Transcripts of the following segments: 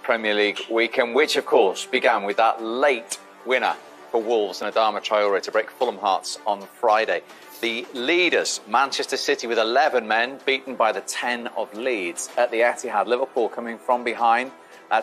Premier League weekend, which of course began with that late winner for Wolves and Adama Traore to break Fulham Hearts on Friday. The leaders, Manchester City, with 11 men, beaten by the 10 of Leeds at the Etihad. Liverpool coming from behind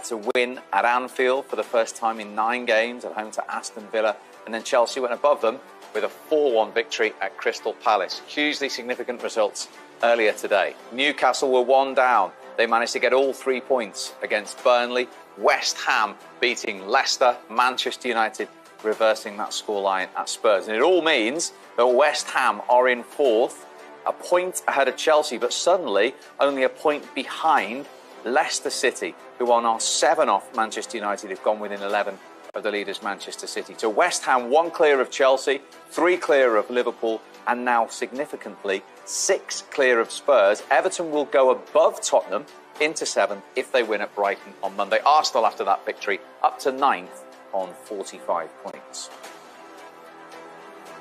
to win at Anfield for the first time in 9 games at home to Aston Villa. And then Chelsea went above them with a 4-1 victory at Crystal Palace. Hugely significant results earlier today. Newcastle were 1 down. They managed to get all 3 points against Burnley. West Ham beating Leicester. Manchester United reversing that scoreline at Spurs. And it all means that West Ham are in 4th, a point ahead of Chelsea, but suddenly only a point behind Leicester City, who are now 7 off Manchester United, who've gone within 11 of the leaders Manchester City. So West Ham 1 clear of Chelsea, 3 clear of Liverpool, and now significantly 6 clear of Spurs. Everton will go above Tottenham into 7th if they win at Brighton on Monday. Arsenal, after that victory, up to 9th on 45 points.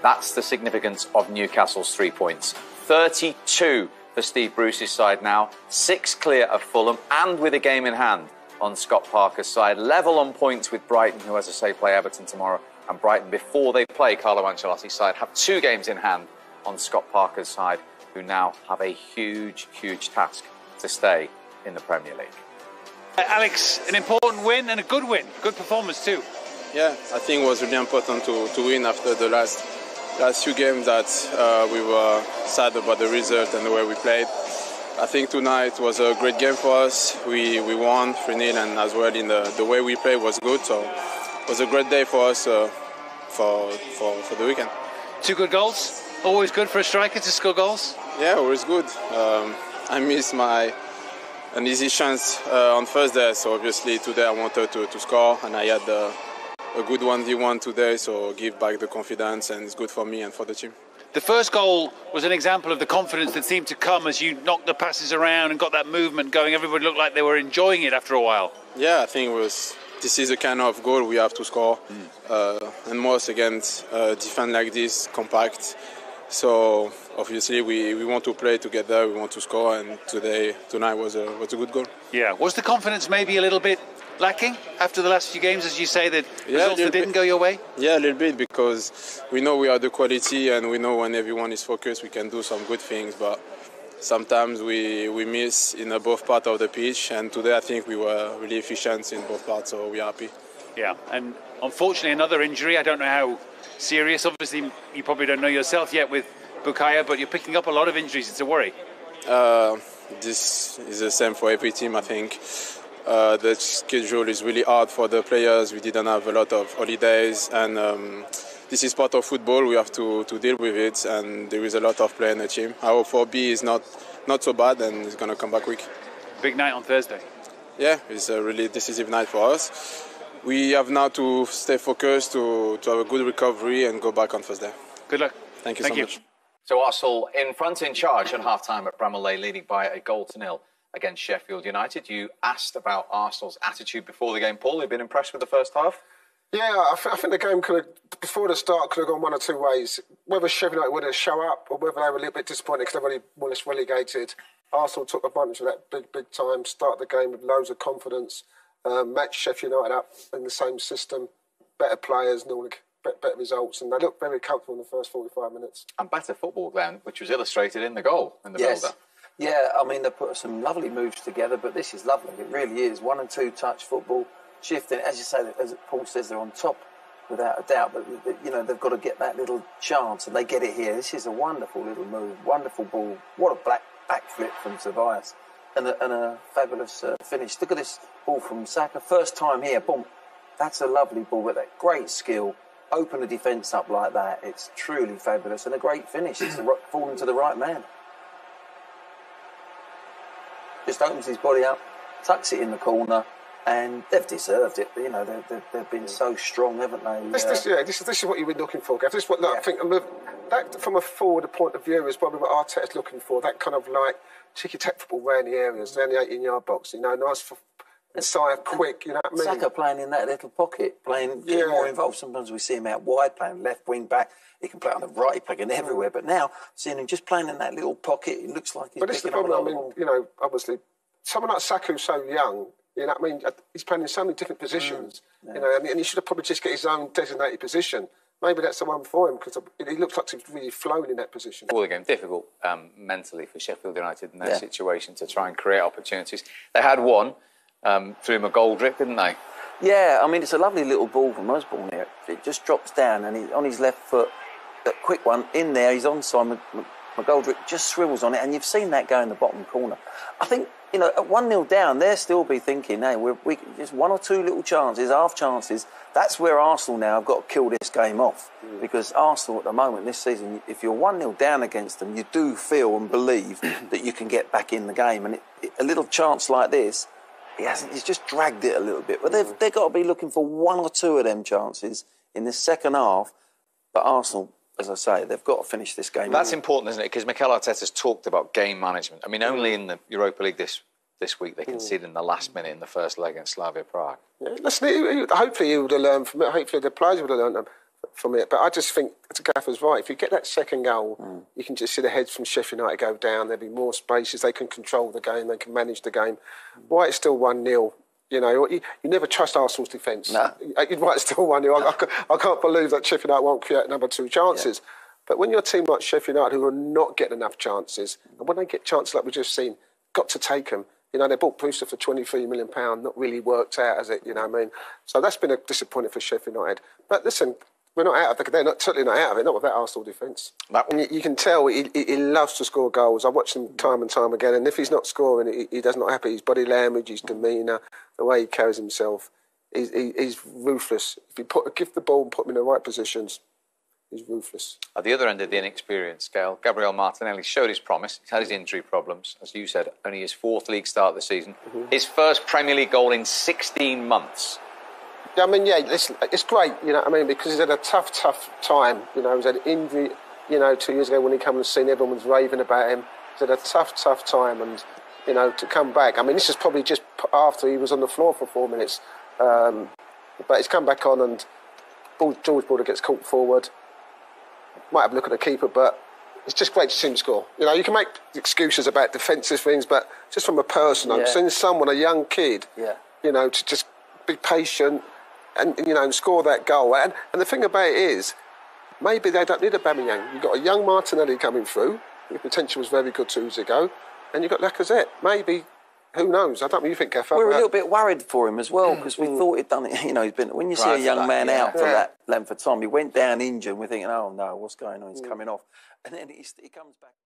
That's the significance of Newcastle's 3 points. 32 for Steve Bruce's side now, 6 clear of Fulham, and with a game in hand on Scott Parker's side. Level on points with Brighton, who, as I say, play Everton tomorrow. And Brighton, before they play Carlo Ancelotti's side, have 2 games in hand on Scott Parker's side, who now have a huge, huge task to stay in the Premier League. Alex, an important win and a good win. Good performance too. Yeah, I think it was really important to win after the last few games that we were sad about the result and the way we played. I think tonight was a great game for us. We won 3-0, and as well in the way we played was good. So it was a great day for us for the weekend. 2 good goals. Always good for a striker to score goals. Yeah, always good. I missed an easy chance on Thursday, so obviously today I wanted to score, and I had a good 1v1 today, so give back the confidence, and it's good for me and for the team. The first goal was an example of the confidence that seemed to come as you knocked the passes around and got that movement going. Everybody looked like they were enjoying it after a while. Yeah, I think this is the kind of goal we have to score, and most against defend like this, compact. So obviously we want to play together, we want to score, and tonight was a good goal. Yeah, was the confidence maybe a little bit lacking after the last few games, as you say, that results that didn't go your way? Yeah, a little bit, because we know we have the quality, and we know when everyone is focused we can do some good things, but sometimes we miss in both parts of the pitch, and today I think we were really efficient in both parts, so we're happy. Yeah, and unfortunately another injury. I don't know how serious. Obviously you probably don't know yourself yet with Bukayo, but you're picking up a lot of injuries. It's a worry. This is the same for every team, I think. The schedule is really hard for the players. We didn't have a lot of holidays, and this is part of football. We have to deal with it, and there is a lot of play in the team. I hope 4B is not so bad, and it's going to come back quick. Big night on Thursday. Yeah, it's a really decisive night for us. We have now to stay focused, to have a good recovery and go back on Thursday. Good luck. Thank you so much. So Arsenal in front, in charge at half-time at Bramall Lane, leading by a 1-0 against Sheffield United. You asked about Arsenal's attitude before the game, Paul. You've been impressed with the first half? Yeah, I think the game could have, before the start, could have gone 1 or 2 ways. Whether Sheffield United would have show up, or whether they were a little bit disappointed because they've already more or less relegated. Arsenal took advantage of that big time, started the game with loads of confidence, matched Sheffield United up in the same system, better players, better results, and they looked very comfortable in the first 45 minutes. And better football, Glenn, which was illustrated in the goal, in the build-up. Yeah, I mean, they put some lovely moves together, but this is lovely. It really is. 1 and 2 touch football, shifting. As you say, as Paul says, they're on top without a doubt, but, you know, they've got to get that little chance, and they get it here. This is a wonderful little move, wonderful ball. What a back flip from Tobias, and a fabulous finish. Look at this ball from Saka. First time here, boom. That's a lovely ball with that great skill. Open the defence up like that. It's truly fabulous, and a great finish. It's falling to the right man. Just opens his body up, tucks it in the corner, and they've deserved it. You know, they've been so strong, haven't they? This is what you've been looking for, Gav. This is what I think. That, from a forward point of view, is probably what Arteta's looking for. That kind of like ticky-tack football around the areas, around the 18-yard box. You know, nice for inside, quick. You know what I mean? Saka playing in that little pocket, getting more involved. Sometimes we see him out wide, playing left wing back. He can play on the right, he can everywhere. But now, seeing him just playing in that little pocket, it looks like he's. But this is the problem. I mean, you know, obviously, someone like Saka who's so young, You know what I mean? He's playing in so many different positions. You know, and he should have probably just get his own designated position. Maybe that's the one for him because he looks like he's really flown in that position. All the game difficult mentally for Sheffield United in their situation to try and create opportunities. They had one through McGoldrick, didn't they? Yeah, I mean, it's a lovely little ball from Osborne here. It just drops down and he's on his left foot. That quick one in there, he's onside. McGoldrick just swivels on it, and you've seen that go in the bottom corner. I think, you know, at 1-0 down, they'll still be thinking, hey, we just one or two little chances, half chances. That's where Arsenal now have got to kill this game off. Because Arsenal at the moment this season, if you're 1-0 down against them, you do feel and believe that you can get back in the game. And a little chance like this, he's just dragged it a little bit. But they've got to be looking for one or two of them chances in the second half. But Arsenal, as I say, they've got to finish this game. That's important, isn't it? Because Mikel Arteta's talked about game management. I mean, only in the Europa League this week they conceded in the last minute in the first leg against Slavia Prague. Yeah, listen, hopefully he would have learned from it. Hopefully the players would have learned from it. But I just think, the Gaffer's right, if you get that second goal, you can just see the heads from Sheffield United go down. There'll be more spaces. They can control the game. They can manage the game. Why it's still 1-0? You know, you never trust Arsenal's defence. No. You'd right, it's still 1-0. No. I can't believe that Sheffield United won't create number two chances. Yeah. But when you're a team like Sheffield United who are not getting enough chances, and when they get chances like we've just seen, got to take them. You know, they bought Brewster for £23 million, not really worked out, has it? You know what I mean? So that's been a disappointment for Sheffield United. But listen, we're not out of it. They're certainly not out of it, not with that Arsenal defence. And you can tell he loves to score goals. I watch him time and time again, and if he's not scoring, he does not happy. His body language, his demeanour, the way he carries himself, he's ruthless. If you give the ball and put him in the right positions, he's ruthless. At the other end of the inexperience scale, Gabriel Martinelli showed his promise. He's had his injury problems. As you said, only his fourth league start this season. His first Premier League goal in 16 months. Yeah, I mean, listen, it's great, you know what I mean, because he's had a tough time. You know, he's had an injury, 2 years ago when he came and seen everyone was raving about him. He's had a tough time and, to come back. I mean, this is probably just after he was on the floor for 4 minutes. But he's come back on and George Border gets caught forward. Might have a look at the keeper, but it's just great to see him score. You know, you can make excuses about defensive things, but just from a person, I've seen someone, a young kid, to just be patient and score that goal. And the thing about it is, maybe they don't need a Aubameyang. You've got a young Martinelli coming through, whose potential was very good 2 years ago, and you've got Lacazette. Maybe, who knows? I don't know what you think, Gaffer. We were a little bit worried for him as well because we thought he'd done it. He's been. When you see a young man out for that length of time, he went down injured. We're thinking, oh no, what's going on? He's coming off, and then he comes back.